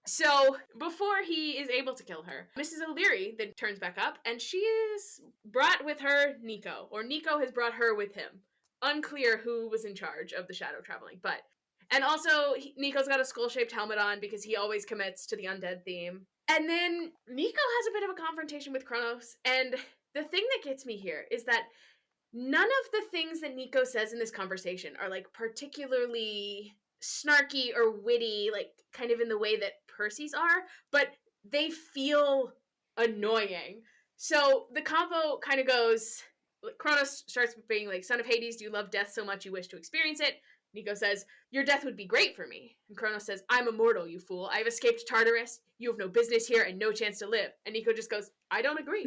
So, before he is able to kill her, Mrs. O'Leary then turns back up, and she is brought with her Nico, or Nico has brought her with him. Unclear who was in charge of the shadow traveling, but... And also, Nico's got a skull-shaped helmet on because he always commits to the undead theme. And then Nico has a bit of a confrontation with Kronos, and the thing that gets me here is that none of the things that Nico says in this conversation are, like, particularly snarky or witty, like, kind of in the way that Percy's are, but they feel annoying. So the convo kind of goes, Kronos starts being like, "Son of Hades, do you love death so much you wish to experience it?" Nico says, "Your death would be great for me." And Kronos says, "I'm immortal, you fool. I've escaped Tartarus. You have no business here and no chance to live." And Nico just goes, "I don't agree."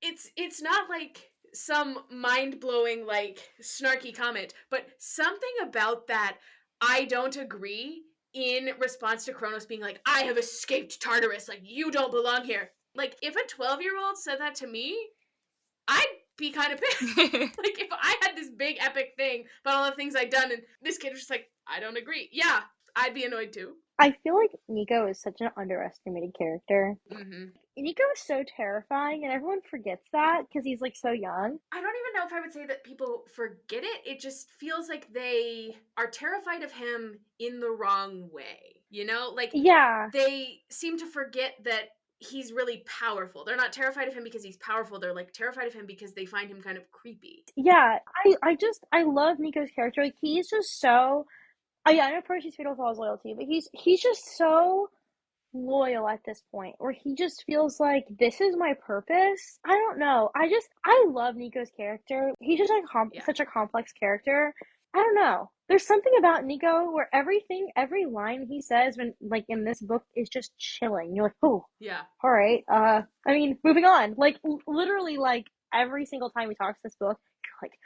It's not like some mind-blowing, like, snarky comment, but something about that "I don't agree" in response to Kronos being like, "I have escaped Tartarus, like, you don't belong here." Like, if a 12-year-old said that to me, I'd be kind of pissed. Like, if I had this big epic thing about all the things I'd done, and this kid was just like, "I don't agree." Yeah, I'd be annoyed too.
I feel like Nico is such an underestimated character.
Mm-hmm.
Nico is so terrifying, and everyone forgets that because he's, like, so young.
I don't even know if I would say that people forget it. It just feels like they are terrified of him in the wrong way. You know? Like,
Yeah.
they seem to forget that he's really powerful. They're not terrified of him because he's powerful. They're, like, terrified of him because they find him kind of creepy.
Yeah. I love Nico's character. Like, he's just so... yeah, I know Percy's fatal flaw is loyalty, but he's just so loyal at this point, where he just feels like, this is my purpose. I don't know. I love Nico's character. He's just like such a complex character. I don't know. There's something about Nico where every line he says when, like, in this book is just chilling. You're like, oh,
Yeah.
all right. I mean, moving on. Like, literally, like, every single time he talks this book, you're like,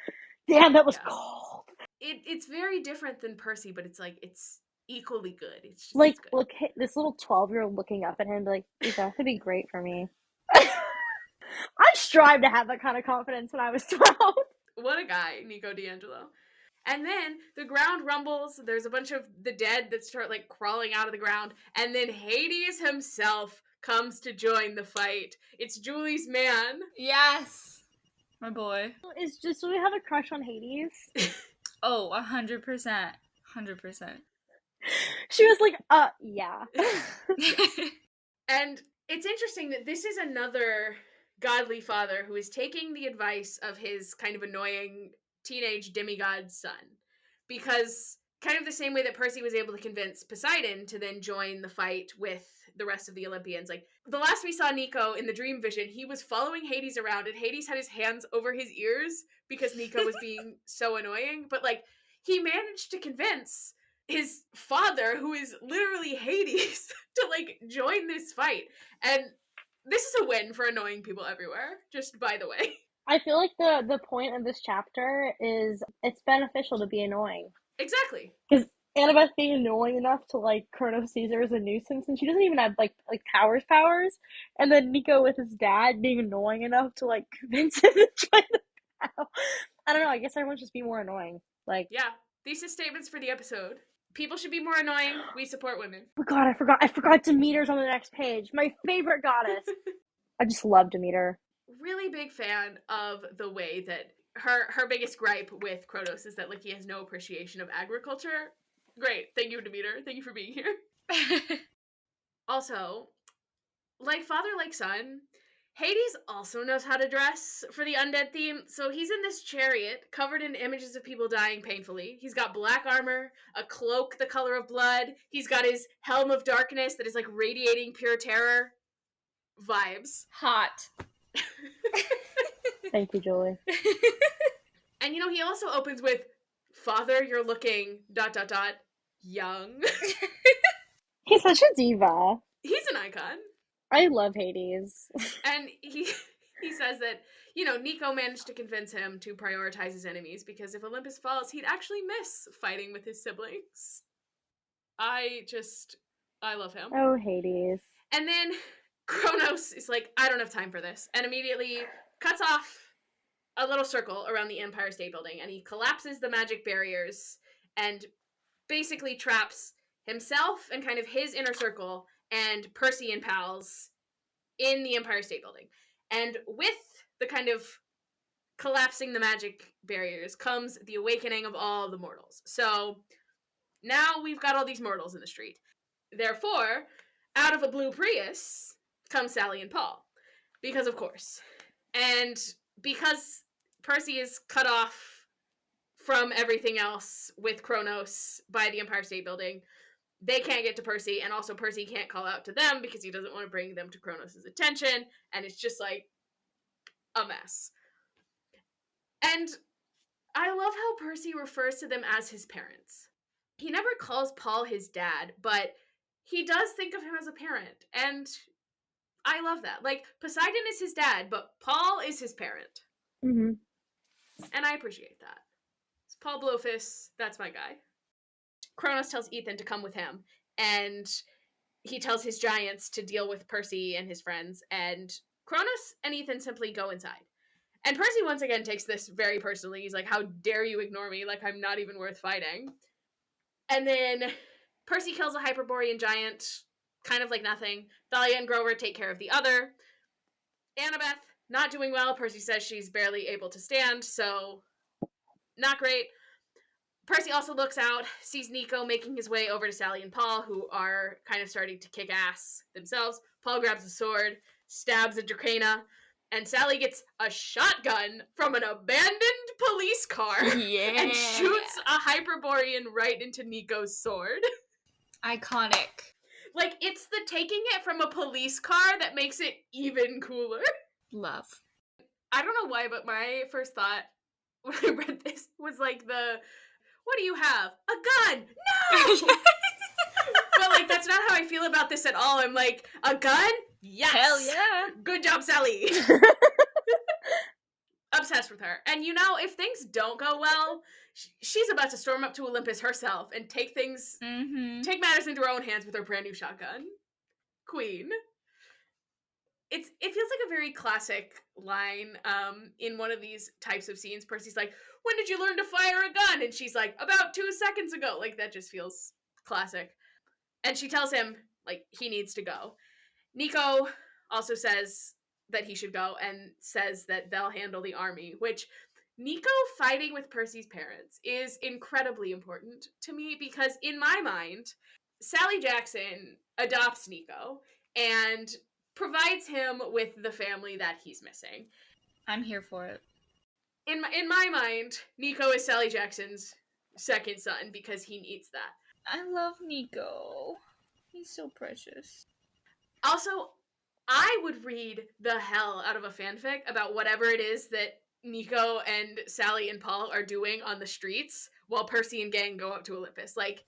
damn, that was cold.
It's very different than Percy, but it's like, it's equally good. It's just,
Like,
it's good.
look, this little 12-year-old looking up at him, like, that would be great for me. I strive to have that kind of confidence when I was 12.
What a guy, Nico D'Angelo. And then the ground rumbles. There's a bunch of the dead that start, like, crawling out of the ground. And then Hades himself comes to join the fight. It's Julie's man.
Yes. My boy.
It's just, do we have a crush on Hades?
Oh, 100%. 100%.
She was like, yeah.
And it's interesting that this is another godly father who is taking the advice of his kind of annoying teenage demigod son. Because kind of the same way that Percy was able to convince Poseidon to then join the fight with the rest of the Olympians. Like, the last we saw Nico in the dream vision, he was following Hades around, and Hades had his hands over his ears because Nico was being so annoying. But, like, he managed to convince his father, who is literally Hades, to, like, join this fight. And This is a win for annoying people everywhere, just by the way.
I feel like the point of this chapter is it's beneficial to be annoying.
Exactly.
Because Annabeth being annoying enough to like Chronos sees her as a nuisance, and she doesn't even have like powers, and then Nico with his dad being annoying enough to like convince him to join the battle. I don't know. I guess everyone should just be more annoying. Like,
Yeah, thesis statements for the episode. People should be more annoying. We support women.
oh God, I forgot Demeter's on the next page. My favorite goddess. I just love Demeter.
Really big fan of the way that her biggest gripe with Kronos is that like he has no appreciation of agriculture. Great, thank you, Demeter. Thank you for being here. Also, like father, like son, Hades also knows how to dress for the undead theme, so he's in this chariot covered in images of people dying painfully. He's got black armor, a cloak the color of blood, he's got his helm of darkness that is like radiating pure terror. Vibes.
Hot.
Thank you, Julie.
And you know, he also opens with, "Father, you're looking ... young."
He's such a diva.
He's an icon.
I love Hades.
And he says that, you know, Nico managed to convince him to prioritize his enemies because if Olympus falls, he'd actually miss fighting with his siblings. I love him.
Oh, Hades.
And then Kronos is like, I don't have time for this, and immediately cuts off a little circle around the Empire State Building, and he collapses the magic barriers and basically traps himself and kind of his inner circle and Percy and pals in the Empire State Building. And with the kind of collapsing the magic barriers comes the awakening of all the mortals. So now we've got all these mortals in the street. Therefore, out of a blue Prius come Sally and Paul. Because of course. And because Percy is cut off from everything else with Kronos by the Empire State Building, they can't get to Percy, and also Percy can't call out to them because he doesn't want to bring them to Kronos' attention, and it's just like a mess. And I love how Percy refers to them as his parents. He never calls Paul his dad, but he does think of him as a parent, and I love that. Like, Poseidon is his dad, but Paul is his parent.
Mm-hmm.
And I appreciate that. It's Paul Blowfist, that's my guy. Kronos tells Ethan to come with him, and he tells his giants to deal with Percy and his friends, and Kronos and Ethan simply go inside. And Percy once again takes this very personally. He's like, how dare you ignore me, like I'm not even worth fighting. And then Percy kills a Hyperborean giant, kind of like nothing. Thalia and Grover take care of the other. Annabeth, not doing well. Percy says she's barely able to stand, so not great. Percy also looks out, sees Nico making his way over to Sally and Paul, who are kind of starting to kick ass themselves. Paul grabs a sword, stabs a Dracana, and Sally gets a shotgun from an abandoned police car and shoots a Hyperborean right into Nico's sword.
Iconic.
Like, it's the taking it from a police car that makes it even cooler.
Love.
I don't know why, but my first thought when I read this was like what do you have? A gun! No! But, like, that's not how I feel about this at all. I'm like, a gun? Yes!
Hell yeah!
Good job, Sally! Obsessed with her. And, you know, if things don't go well, she's about to storm up to Olympus herself and take matters into her own hands with her brand new shotgun. Queen. It feels like a very classic line in one of these types of scenes. Percy's like, when did you learn to fire a gun? And she's like, about 2 seconds ago. Like, that just feels classic. And she tells him, like, he needs to go. Nico also says that he should go and says that they'll handle the army, which Nico fighting with Percy's parents is incredibly important to me because in my mind, Sally Jackson adopts Nico and provides him with the family that he's missing.
I'm here for it.
In my mind, Nico is Sally Jackson's second son because he needs that.
I love Nico. He's so precious.
Also, I would read the hell out of a fanfic about whatever it is that Nico and Sally and Paul are doing on the streets while Percy and gang go up to Olympus. Like,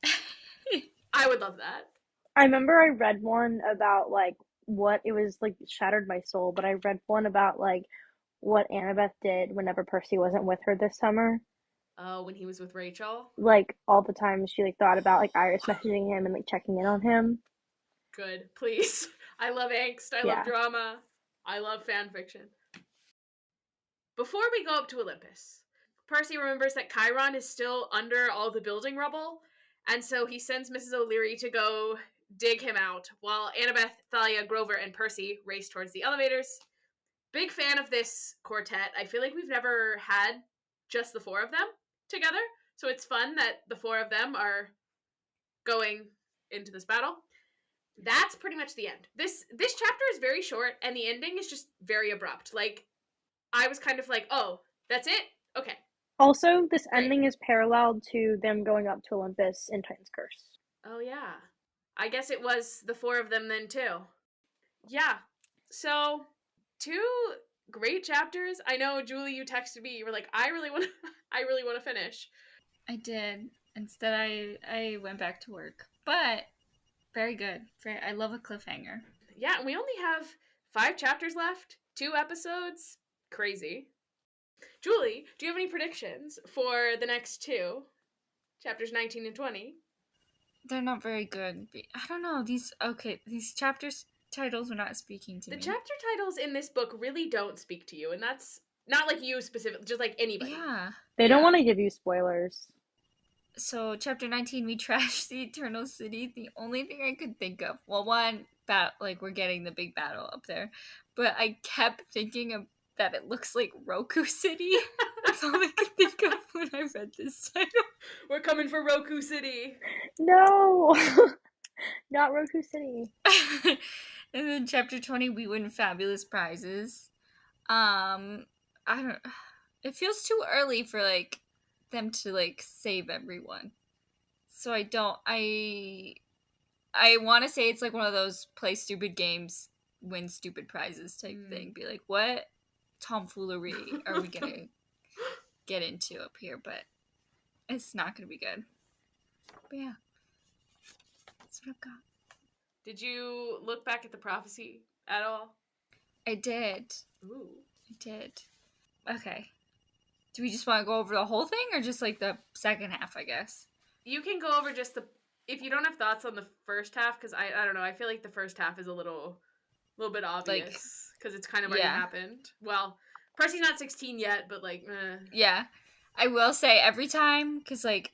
I would love that.
I remember I read one about like what it was like shattered my soul, but I read one about like what Annabeth did whenever Percy wasn't with her this summer.
Oh, when he was with Rachel?
Like all the time she like thought about like Iris messaging him and like checking in on him.
Good, please. I love angst. I love
Yeah.
drama. I love fan fiction. Before we go up to Olympus, Percy remembers that Chiron is still under all the building rubble, and so he sends Mrs. O'Leary to go dig him out, while Annabeth, Thalia, Grover, and Percy race towards the elevators. Big fan of this quartet. I feel like we've never had just the four of them together, so it's fun that the four of them are going into this battle. That's pretty much the end. This chapter is very short, and the ending is just very abrupt. Like, I was kind of like, oh, that's it? Okay,
Also, this
great.
ending is paralleled to them going up to Olympus in Titan's Curse.
Oh, yeah. I guess it was the four of them then, too. Yeah. So, two great chapters. I know, Julie, you texted me. You were like, I really want to I really want to finish.
I did. Instead, I went back to work. But very good. I love a cliffhanger.
Yeah, and we only have 5 chapters left, 2 episodes. Crazy. Julie, do you have any predictions for the next 2? Chapters 19 and 20?
They're not very good. I don't know. These chapters titles are not speaking to
The
me.
chapter titles in this book really don't speak to you, and that's not like you specifically, just like anybody.
Yeah.
They don't want to give you spoilers.
So chapter 19, we trashed the Eternal City. The only thing I could think of, well, one, like we're getting the big battle up there, but I kept thinking of that it looks like Roku City. That's all I could think of when I read this title.
We're coming for Roku City.
No, not Roku City.
And then chapter 20, we win fabulous prizes. I don't. It feels too early for like them to like save everyone. So I don't. I want to say it's like one of those play stupid games, win stupid prizes type thing. Be like, what tomfoolery are we gonna get into up here? But it's not gonna be good. But yeah, that's what I've got.
Did you look back at the prophecy at all?
I did.
Ooh.
I did. Okay. Do we just want to go over the whole thing or just like the second half, I guess?
You can go over just if you don't have thoughts on the first half, because I don't know, I feel like the first half is a little bit obvious, because it's kind of already happened. Well, Percy's not 16 yet, but like,
Yeah. I will say every time, because like,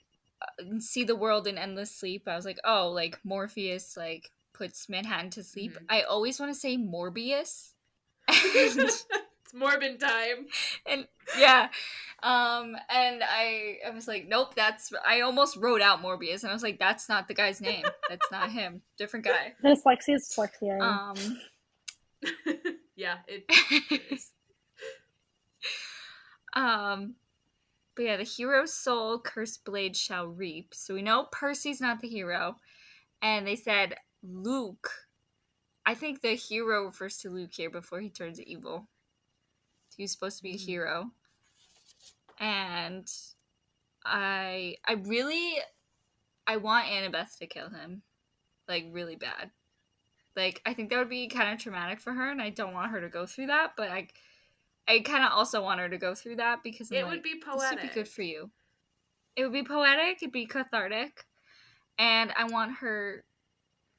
see the world in endless sleep, I was like, oh, like Morpheus like puts Manhattan to sleep. I always want to say Morbius.
It's Morbin time.
And yeah. And I was like, nope, I almost wrote out Morbius and I was like, that's not the guy's name. That's not him. Different guy.
Dyslexia is dyslexia.
Yeah, it is.
But yeah, the hero's soul cursed blade shall reap. So we know Percy's not the hero. And they said Luke. I think the hero refers to Luke here before he turns evil. He was supposed to be a hero. And I want Annabeth to kill him. Like, really bad. Like, I think that would be kind of traumatic for her, and I don't want her to go through that, but I kind of also want her to go through that because I'm
would be poetic.
This would be good for you. It would be poetic, it'd be cathartic, and I want her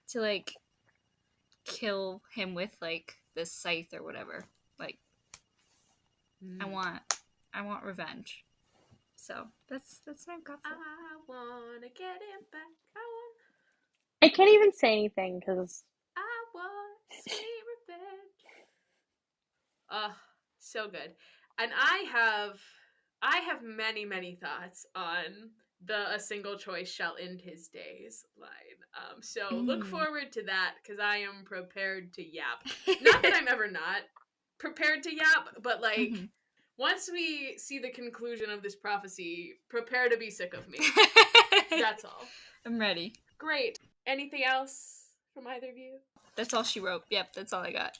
to, like, kill him with, like, this scythe or whatever. Like, I want revenge. So that's what I've got for it.
I wanna get it back.
I can't even say anything because
I want sweet revenge. So good. And I have many thoughts on the "a single choice shall end his days" line. So look forward to that, because I am prepared to yap. Not that I'm ever not prepared to yap, but like once we see the conclusion of this prophecy, prepare to be sick of me. That's all.
I'm ready.
Great. Anything else from either of you?
That's all she wrote. Yep, that's all I got.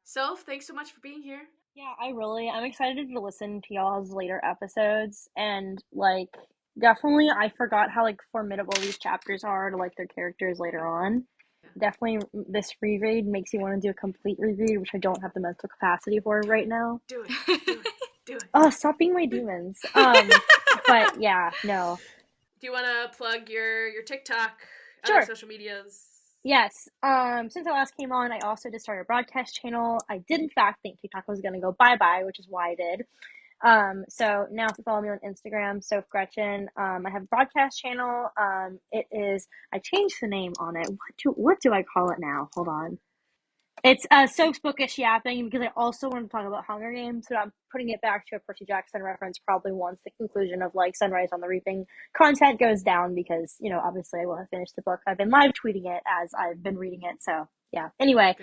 Soph, thanks so much for being here.
yeah, I'm excited to listen to y'all's later episodes, and like definitely I forgot how like formidable these chapters are to like their characters later on. definitely this reread makes you want to do a complete reread, which I don't have the mental capacity for right now.
Do it.
Oh, stop being my demons. But yeah, no.
Do you want to plug your TikTok,
Sure.
other social medias?
Yes. Since I last came on, I also just started a broadcast channel. I did in fact think TikTok was gonna go bye-bye, which is why I did. So now if you follow me on Instagram, Soph Gretchen, I have a broadcast channel. It is, I changed the name on it. What do I call it now? Hold on. It's Soph's Bookish Yapping, because I also want to talk about Hunger Games, so I'm putting it back to a Percy Jackson reference probably once the conclusion of like Sunrise on the Reaping content goes down, because, you know, obviously I want to finish the book. I've been live tweeting it as I've been reading it, so yeah. Anyway,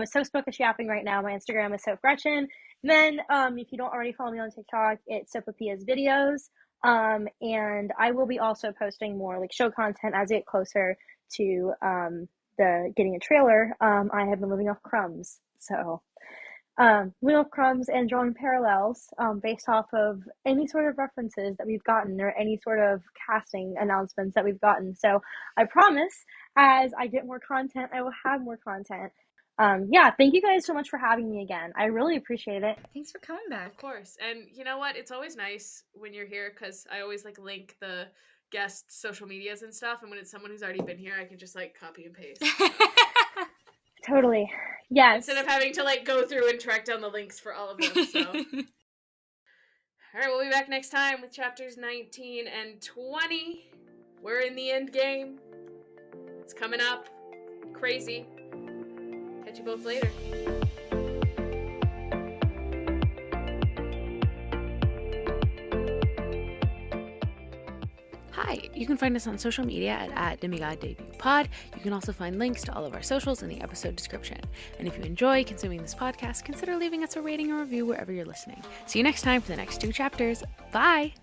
Soph's Bookish Yapping right now. My Instagram is Soph Gretchen. Then, if you don't already follow me on TikTok, it's Sophopia's videos. And I will be also posting more like show content as I get closer to the getting a trailer. I have been living off crumbs, so living off crumbs and drawing parallels based off of any sort of references that we've gotten or any sort of casting announcements that we've gotten. So I promise, as I get more content, I will have more content. Yeah, thank you guys so much for having me again. I really appreciate it.
Thanks for coming back.
Of course. And you know what? It's always nice when you're here, because I always like link the guest social medias and stuff, and when it's someone who's already been here, I can just like copy and paste.
Totally. Yes.
Instead of having to like go through and track down the links for all of them. So all right, we'll be back next time with chapters 19 and 20. We're in the end game. It's coming up. Crazy. Catch you both later. Hi, you can find us on social media at @DemigodDebutPod. You can also find links to all of our socials in the episode description. And if you enjoy consuming this podcast, consider leaving us a rating or review wherever you're listening. See you next time for the next 2 chapters. Bye!